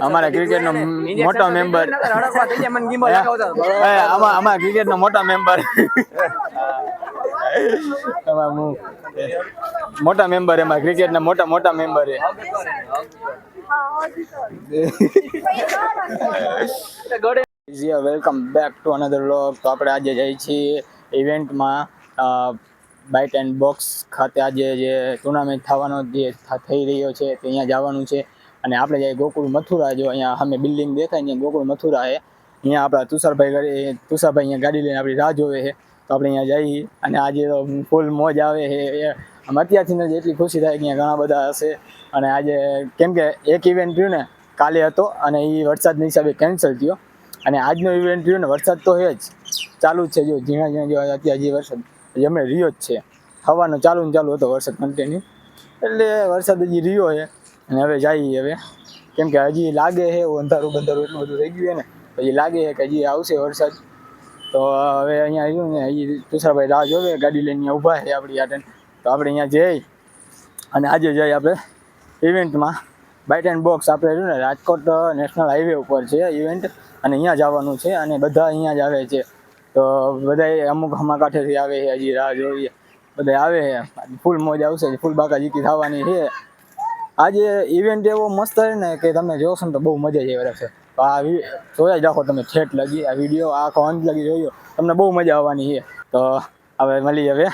અમારા ક્રિકેટનો મોટો મેમ્બર અમારા ક્રિકેટનો મોટો મેમ્બર મોટા મેમ્બર એમાં ક્રિકેટના મોટા member welcome back to another vlog. તો આપણે આજે જઈએ છીએ ઇવેન્ટમાં બાઇટ એન્ડ બોક્સ ખાતે. આજે જે ટુર્નામેન્ટ થવાનો જે થઈ રહ્યો છે તે અહીંયા જવાનું છે. અને આપણે જઈએ ગોકુળ મથુરા. જો અહીંયા સામે બિલ્ડિંગ દેખાય ને ગોકુળ મથુરા છે. અહીંયા આપણા તુષારભાઈ અહીંયા ગાડી લઈને આપણી રાહ જોવે છે. તો આપણે અહીંયા જઈએ અને આજે ફૂલ મોજ આવે છે. અત્યારથી જ એટલી ખુશી થાય કે અહીંયા ઘણા બધા હશે. અને આજે કેમ કે એક ઇવેન્ટ રહ્યું ને કાલે હતો અને એ વરસાદના હિસાબે કેન્સલ થયો. અને આજનો ઇવેન્ટ રહ્યો ને વરસાદ તો છે જ, ચાલુ જ છે. જો ઝીણા જો અત્યારે જે વરસાદ જમણે રહ્યો જ છે. હવાનો ચાલુ હતો વરસાદ કન્ટિન્યુ. એટલે વરસાદ હજી રહ્યો છે. અને હવે જઈએ હવે, કેમ કે હજી લાગે છે અંધારું એટલું બધું થઈ ગયું છે ને, હજી લાગે છે કે હજી આવશે વરસાદ. તો હવે અહીંયા આવ્યું ને હજી તુષારભાઈ રાહ જોવે, ગાડી લઈને અહીંયા ઊભા છે આપણી આટન. તો આપણે અહીંયા જઈ અને આજે જઈએ આપણે ઇવેન્ટમાં બાઇટ એન્ડ બોક્સ. આપણે રહ્યું ને રાજકોટ નેશનલ હાઈવે ઉપર છે ઇવેન્ટ અને અહીંયા જવાનું છે. અને બધા અહીંયા જ આવે છે. તો બધા અમુક હમાકાંઠેથી આવે છે, હજી રાહ જોઈએ બધા આવે છે. ફૂલ મોજ આવશે, ફૂલ બાકાજીકી થવાની છે. આજે ઇવેન્ટ એવો મસ્ત છે ને કે તમે જોશો ને તો બહુ મજા જ આવશે. તો આ જોયા જ રાખો તમે ઠેઠ લગી, આ વિડીયો આખો અંત લગી જોયો, તમને બહુ મજા આવવાની છે. તો હવે મળી હવે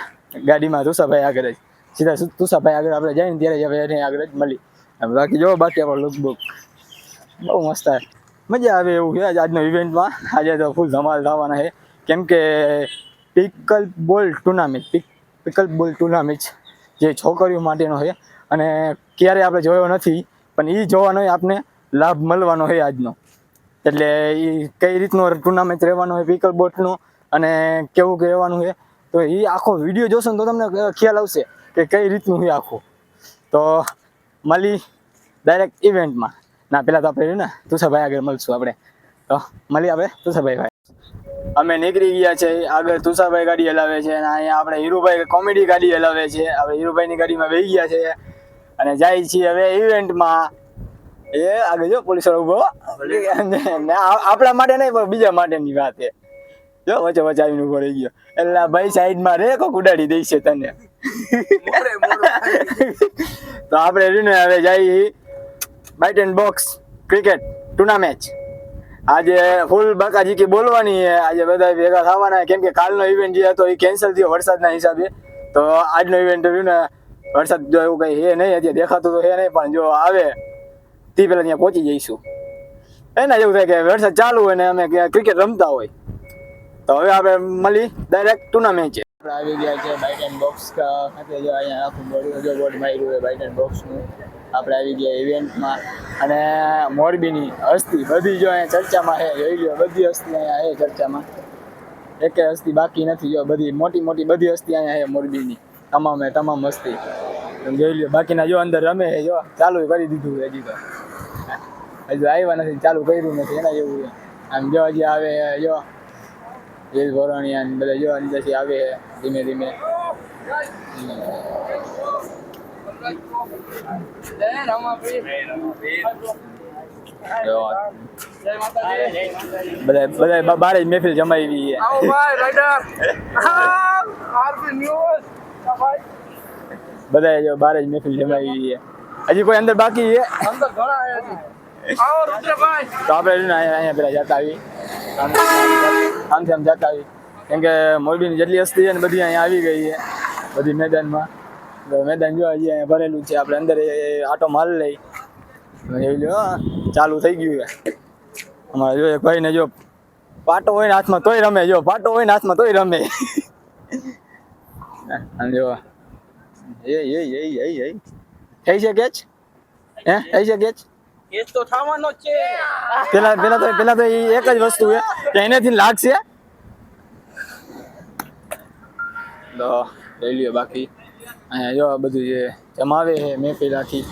ગાડીમાં તુષારભાઈ આગળ જ, સીધા તુષારભાઈ આગળ આપણે જઈને ત્યારે જ હવે એને આગળ જ મળી. બાકી જો બાકી આપણો લુકબુક બહુ મસ્ત આવે, મજા આવે એવું છે આજનો ઇવેન્ટમાં. આજે તો ફૂલ ધમાલ થવાના છે. કેમ કે પિકલ બોલ ટુર્નામેન્ટ જે છોકરીઓ માટેનો છે. અને ક્યારેય આપણે જોયો નથી, પણ એ જોવાનો આપણે લાભ મળવાનો છે આજનો. એટલે એ કઈ રીતનો ટુર્નામેન્ટ રહેવાનો હોય પિકલ બોટનો અને કેવું રહેવાનું છે, તો એ આખો વિડીયો જોશો ને તો તમને ખ્યાલ આવશે કે કઈ રીતનું છે આખું. તો મળી ડાયરેક્ટ ઇવેન્ટમાં ના, પહેલાં તો આપણે ને તુષારભાઈ આગળ મળશું. આપણે તો મળી આપણે તુષારભાઈ. અમે નીકળી ગયા છે આગળ. તુષારભાઈ ગાડી હલાવે છે અને અહીંયા આપણે હીરુભાઈ કોમેડી ગાડી હલાવે છે. આપણે હીરુભાઈની ગાડીમાં બેસી ગયા છે અને જાય છીએ હવે ઇવેન્ટમાં. એ આગળ જો પોલીસ વાળો ઉભો, આપણા માટે નહીં પણ બીજા માટેની વાત છે. જો વચ્ચે આવીને ઉભો રહી ગયો. એટલે ભાઈ સાઈડમાં રે, કોક ઉડાડી દઈ છે તને. તો આપણે રીને હવે જઈએ bite and box cricket tournament. આજે ફૂલ બાકાજીકી બોલવાની છે. આજે બધા ભેગા થવાના, કેમ કે કાલનો ઇવેન્ટ જે હતો એ કેન્સલ થયો વરસાદના હિસાબે. તો આજનો ઇવેન્ટ રહ્યું ને વરસાદ જો એવું કંઈ છે નહીં, અત્યારે દેખાતું તો છે નહીં, પણ જો આવે તે પહેલાં ત્યાં પહોંચી જઈશું. એના જેવું થાય કે વરસાદ ચાલુ હોય ને અમે ક્રિકેટ રમતા હોય. તો હવે આપણે મળી ડાયરેક્ટ ટુર્નામેન્ટ છે. આપણે આવી ગયા છે બાઇટ એન્ડ બોક્સ ખાતે. જો અહીંયા આખું બોર્ડ માર્યું હોય બાઇટ એન્ડ બોક્સનું. આપણે આવી ગયા ઇવેન્ટમાં અને મોરબીની હસ્તી બધી જો અહીંયા ચર્ચામાં છે. જોઈ લો બધી હસ્તી અહીંયા છે ચર્ચામાં, એક હસ્તી બાકી નથી. જો બધી મોટી બધી હસ્તી અહીંયા છે મોરબીની, તમામ હસ્તી જોઈ લો. બાકીના જો અંદર રમે છે, જો ચાલુ કરી દીધું હજી તો, હજુ આવ્યા નથી, ચાલુ કર્યું નથી. એના જેવું છે. આમ જો હજી આવે જો રેલ ભરણિયા બધા જો અંદરથી આવે ધીમે ધીમે. બધા બારે જ મહેફિલ જમાવી છે. બધા જો બારે જ મહેફિલ જમાવી છે. હજી કોઈ અંદર બાકી છે? તો આપણે અહીંયા પેલા જતા આવી, આમથી આમ જતા આવી. કેમ કે મોરબીની જેટલી હસ્તી છે ને બધી અહીંયા આવી ગઈ છે બધી મેદાનમાં. મેદાન જો હજી અહીંયા ભરેલું છે. આપણે અંદર આટો માર લઈ જોઈ લો, ચાલુ થઈ ગયું છે. અમારે જો એક ભાઈને જો પાટો હોય ને હાથમાં તોય રમે, જો પાટો હોય ને હાથમાં તોય રમે. આમ જો થઈ છે કેચ, થઈ છે કેચ. કેચ તો થવાનો જ છે. પેલા તો એક જ વસ્તુ છે કે એનેથી લાગશે તો લઈ લ્યો. બાકી અહીંયા જો બધું જે જમાવે છે મહેફિલ આખી,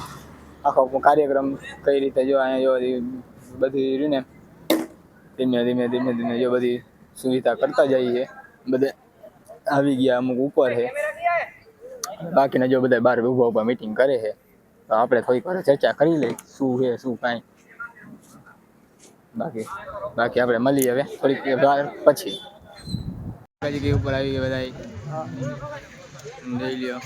આખો કાર્યક્રમ કઈ રીતે જો અહીંયા જો બધી રહ્યું ને ધીમે જો બધી સુવિધા કરતા જઈએ. બધે આવી ગયા, અમુક ઉપર છે, બાકીના જો બધા બહાર ઊભા મીટિંગ કરે છે. તો આપણે થોડીક વાર ચર્ચા કરી લઈ શું છે શું કાંઈ. બાકી આપણે મળીએ હવે થોડીક વાર પછી. જગ્યા ઉપર આવી ગયા બધા જોઈ લ્યો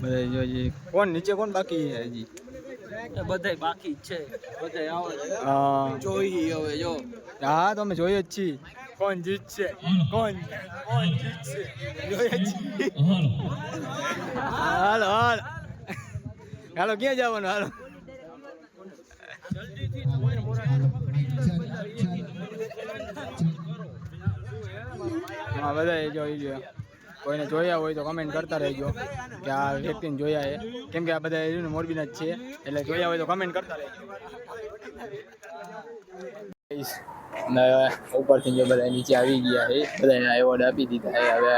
બધા જોઈ કોણ નીચે કોણ બાકી હજી બધા બાકી છે બધા આવે જોઈ હવે જો હા તો અમે જોઈએ જ છીએ કોણ જીતશે કોણ જીતશે જોઈએ છીએ હાલો હાલો હાલો ક્યાં જવાનું હાલો હા બધા જોઈ લ્યો કોઈને જોયા હોય તો કમેન્ટ કરતા રહેજો કે આ વ્યક્તિને જોયા છે કેમ કે આ બધા મોરબીના જ છે એટલે જોયા હોય તો કમેન્ટ કરતા રહેજો ઉપરથી જો બધા નીચે આવી ગયા છે બધાને એવોર્ડ આપી દીધા છે હવે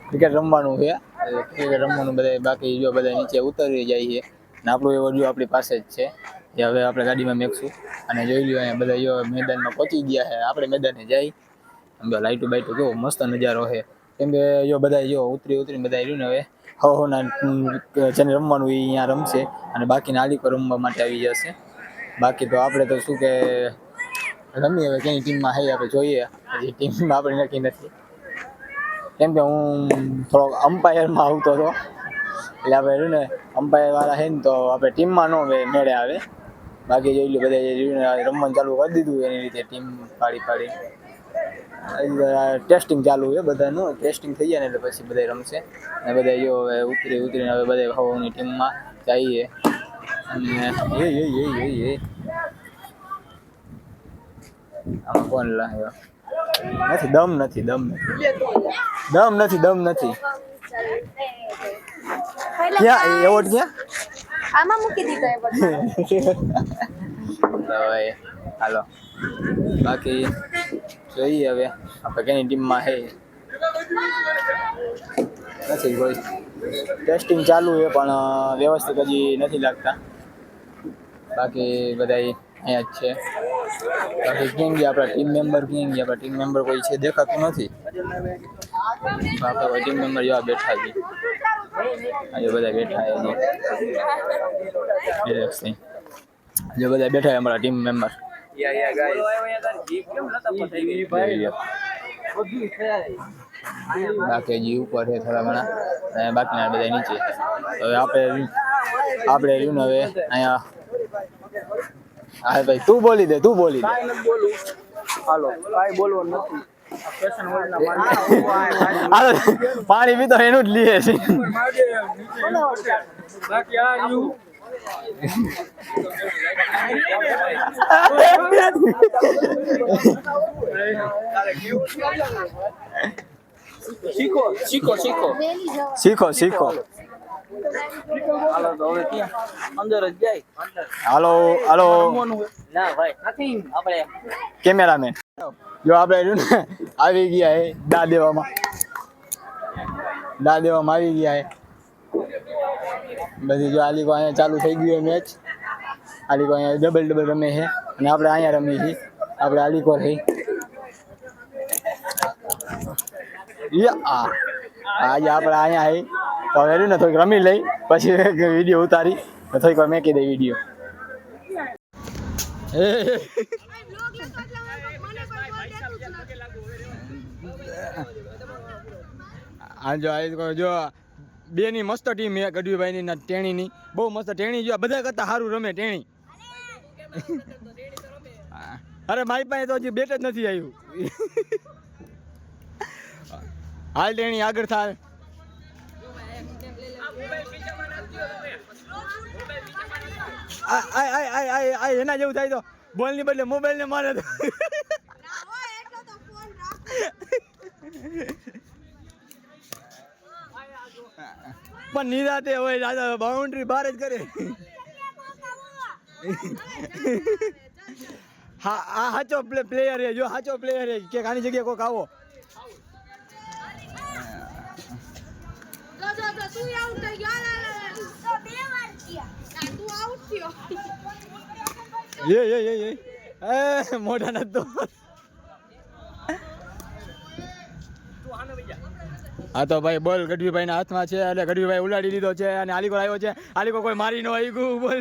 ક્રિકેટ રમવાનું છે ક્રિકેટ રમવાનું બધા બાકી જો બધા નીચે ઉતરી જાય છે અને આપણું એવોર્ડ જો આપણી પાસે જ છે એ હવે આપણે ગાડીમાં મેકશું અને જોઈ લ્યો અહીંયા બધા જો મેદાનમાં પહોંચી ગયા છે આપણે મેદાને જઈ લાઈટો બાઈટો જો મસ્ત નજારો છે કેમ કે જો બધા જો ઉતરીને બધા રહ્યું ને હવે હવના જેને રમવાનું એ અહીંયા રમશે અને બાકીના આલી પર રમવા માટે આવી જશે બાકી તો આપણે તો શું કે રમીએ હવે કેની ટીમમાં છે આપણે જોઈએ હજી ટીમમાં આપણે નક્કી નથી કેમ કે હું થોડોક અમ્પાયરમાં આવતો હતો એટલે આપણે રહ્યું ને અમ્પાયરવાળા છે ને તો આપણે ટીમમાં ન મેળે આવે બાકી જોઈ લો બધા રમવાનું ચાલુ કરી દીધું એની રીતે ટીમ પાડી ટેસ્ટિંગ ચાલુ છે બધાનું ટેસ્ટિંગ થઈ જાય ને એટલે પછી બધા રમશે અને બધા જો હવે ઉતરીને હવે બધા હવાની ટીમમાં જઈએ અને આમાં કોણ લાવ્યો નથી દમ નથી ક્યાં એવોર્ડ ક્યાં આમાં મૂકી દીધો એવોર્ડ હાલો બાકી જોઈએ હવે આપણે કેની ટીમમાં છે નથી કોઈ ટેસ્ટિંગ ચાલુ છે પણ વ્યવસ્થિત હજી નથી લાગતા બાકી બધા અહીંયા જ છે બાકી કેમ ગયા આપણા ટીમ મેમ્બર કોઈ છે દેખાતું નથી આપણા ટીમ મેમ્બર જેવા બેઠા છે આજે બધા બેઠા છે જો બધા બેઠા છે અમારા ટીમ મેમ્બર બાકી હજી ઉપર છે થોડા ઘણા અને બાકીના બધા નીચે હવે આપણે રહ્યું ને હવે અહીંયા હા ભાઈ તું બોલી દે હાલો કાઈ બોલવાનું નથી પાણી પીતો એનું જ લીએ છે બાકી આ શીખો હાલો તો હવે ક્યાં અંદર જ જાય હાલો ના ભાઈ નથી આપણે કેમેરામેન જો આપણે આવી ગયા હે દા દેવામાં આવી ગયા હે બધી જો આલીકો અહીંયા ચાલુ થઈ ગયું મેચ આલીકો અહીંયા ડબલ રમે છે અને આપણે અહીંયા રમીએ છીએ આપણે આલીકો રહી આજે આપણે અહીંયા આવી તો હવે ને થોડીક રમી લઈ પછી વિડીયો ઉતારી થોડીક વાર મેકી દઈ વિડીયો જો બે ની મસ્ત ટીમ છે ગઢવીભાઈ ની ટેણી ની બહુ મસ્ત ટેણી જો બધા કરતા સારું રમે ટેણી અરે મારી પાસે તો હજી બેટ જ નથી આવ્યું હાલ ટેણી આગળ થાય એના જેવું થાય તો બોલ ની બદલે મોબાઈલ ને મારે તો પણ નિરાતે હોય દાદા બાઉન્ડ્રી બહાર જ કરે હા આ સાચો પ્લેયર છે જો સાચો પ્લેયર છે કે આની જગ્યાએ કોઈક આવો મોઢા નતો હા તો ભાઈ બોલ ગઢવીભાઈ ના હાથમાં છે એટલે ગઢવીભાઈ ઉલાડી લીધો છે અને આલીકો આવ્યો છે આલીકો કોઈ મારી નો આવી ગયું બોલ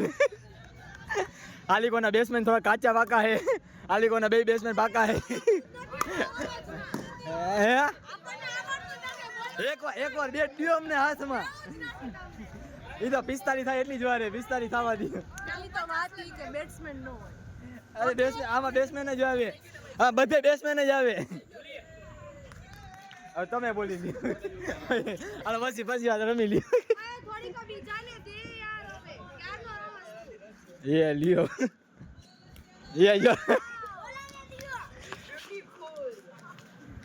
આલિકોના બેસમેન થોડા કાચા પાકા હે આલિકોના બે બેસમેન પાકા હે એક વાર બેટ દ્યો અમને હાથમાં એ તો 45 થાય એટલી જ વાર હે 45 થવા દી અરે બેસમેન આમાં બેસમેન જ આવે હા બધે બેસમેન જ આવે હવે તમે બોલી લ્યો અરે પછી વાત રમી લ્યો એ લ્યો એ જો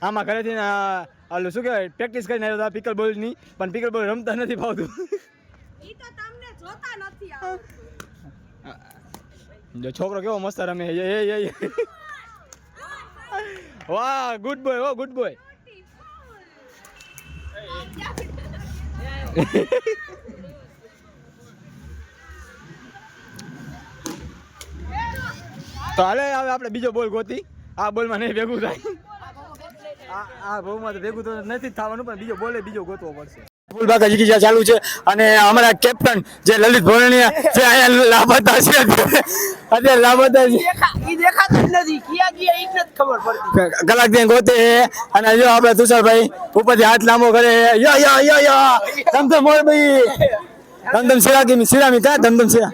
આમાં ઘરેથી ઓલું શું કહેવાય પ્રેક્ટિસ કરીને આવ્યો હતા પિકલ બોલની પણ પિકલ બોલ રમતા નથી ફાવતું જો છોકરો કેવો મસ્ત રમે એ વાહ ગુડ બોય ઓ ગુડ બોય તો હાલે હવે આપણે બીજો બોલ ગોતી આ બોલમાં નહીં ભેગું થાય આ બોલમાં તો ભેગું તો નથી થવાનું પણ બીજો ગોતવો પડશે ફૂલબાગા જીકી ચાલુ છે અને અમારા કેપ્ટન જે લલિત ભોરણીયા જે અહીંયા લાપતા છે અત્યારે લાપતા છે ઈ દેખાતું જ નથી ક્યાં ગયા ઈ જ નથી ખબર પડતી કલાક દે ગોતે અને જો આપણે તુષારભાઈ ઉપરથી હાથ લાંબો કરે યો ધમધમ મોર ભાઈ ધમધમ સિરામી કા ધમધમ સિરા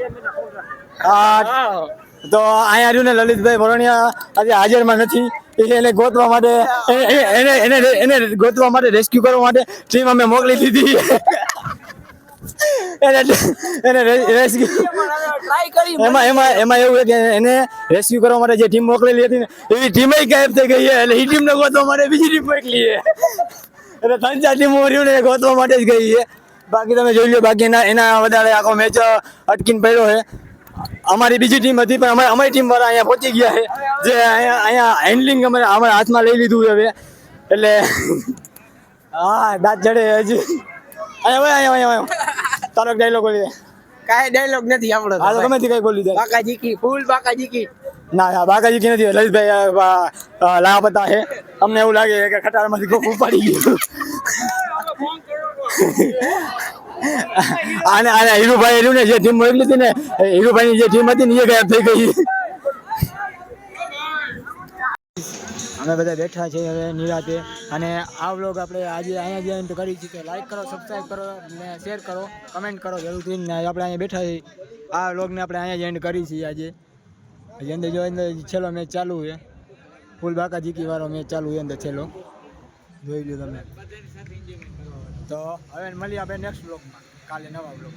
તો અહીંયા રહ્યું ને લલિતભાઈ ભોરણીયા આજે હાજરમાં નથી એને ગોતવા માટે એને ગોતવા માટે રેસ્ક્યુ કરવા માટે ટીમ અમે મોકલી દીધી એને રેસ્ક્યુ ટ્રાય કરી એમાં એવું કે એને રેસ્ક્યુ કરવા માટે જે ટીમ મોકલેલી હતી ને એવી ટીમ ગાયબ થઈ ગઈ છે એટલે એ ટીમને ગોતવા માટે બીજી ટીમ મોકલી છે એટલે 3-4 ટીમો રહ્યું ને ગોતવા માટે જ ગઈ છે બાકી તમે જોઈ લો બાકી એના વધારે આખો મેચ અટકીને પડ્યો છે અમારી બીજી ટીમ હતી પણ અમારી ટીમ વાળા અહીંયા પહોંચી ગયા છે જે અહીંયા હેન્ડલિંગ અમારા હાથમાં લઈ લીધું છે હવે એટલે હા દાંત ચડે હજી અહીંયા તારો ડાયલોગ બોલી કાંઈ ડાયલોગ નથી આપણો હા તો ગમે તે કઈ બોલી દે બાકાજી કી ફૂલ બાકાજી કી ના બાકાજી કી નથી લલિતભાઈ લાપતા છે અમને એવું લાગે કે ખટારામાંથી ગોપ ઉપાડી ગયું અને હીરુભાઈ રહ્યું ને જે ટીમ મોકલી હતી ને હીરુભાઈની જે ટીમ હતી ને એ ગાયબ થઈ ગઈ અમે બધા બેઠા છે હવે નિરાતે અને આ વ્લોગ આપણે આજે અહીંયા જે એન્ડ કરી છે કે લાઈક કરો સબસ્ક્રાઈબ કરો ને શેર કરો કમેન્ટ કરો જરૂરથી ને આપણે અહીંયા બેઠા છીએ આ વ્લોગને આપણે અહીંયા જ એન્ડ કરી છીએ આજે હજી અંદર જો અંદર છેલ્લો મેચ ચાલુ છે ફૂલબાકા જીકી વાળો મેચ ચાલુ છે અંદર છેલ્લો જોઈ લો તમે તો હવે મળીએ આપણે નેક્સ્ટ વ્લોગમાં કાલે નવા વ્લોગ